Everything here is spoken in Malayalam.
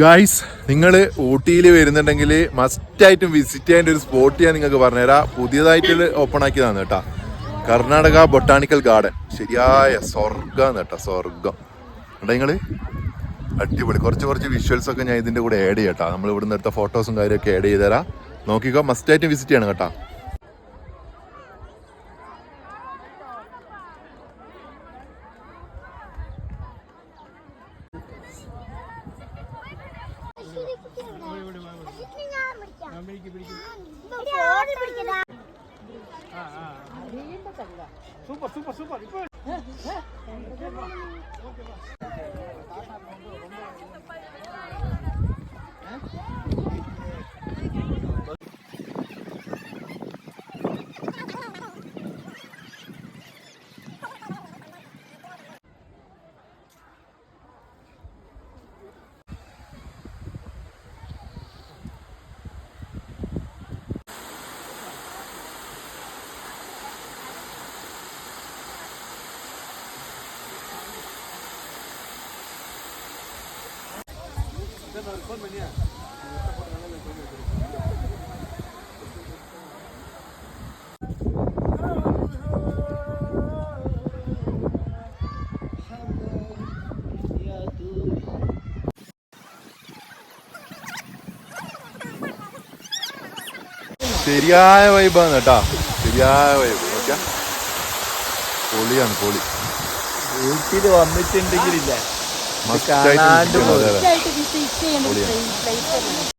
ഗായ്സ്, നിങ്ങൾ ഊട്ടിയിൽ വരുന്നുണ്ടെങ്കിൽ മസ്റ്റായിട്ടും വിസിറ്റ് ചെയ്യേണ്ട ഒരു സ്പോട്ട് ഞാൻ നിങ്ങൾക്ക് പറഞ്ഞുതരാം. പുതിയതായിട്ട് ഓപ്പൺ ആക്കിയതാണ് കേട്ടോ. Karnataka botanical garden. ശരിയായ സ്വർഗം കേട്ടോ, സ്വർഗം. കേട്ടോ നിങ്ങൾ അടിപൊളി. കുറച്ച് വിഷ്വൽസ് ഒക്കെ ഞാൻ ഇതിൻ്റെ കൂടെ ആഡ് ചെയ്യട്ടോ. നമ്മൾ ഇവിടുന്ന് എടുത്ത ഫോട്ടോസും കാര്യമൊക്കെ ആഡ് ചെയ്ത് തരാം. നോക്കിക്കോ, മസ്റ്റായിട്ടും വിസിറ്റ് ചെയ്യണം കേട്ടോ. ശരിയായ വൈബാണ് കേട്ടാ, ശരിയായ വൈബ്. നോക്കിയാ പൊളിയാണ്, പൊളി. ഊട്ടിയിൽ വന്നിട്ടുണ്ടെങ്കിലില്ല മസ്റ്റായിട്ട്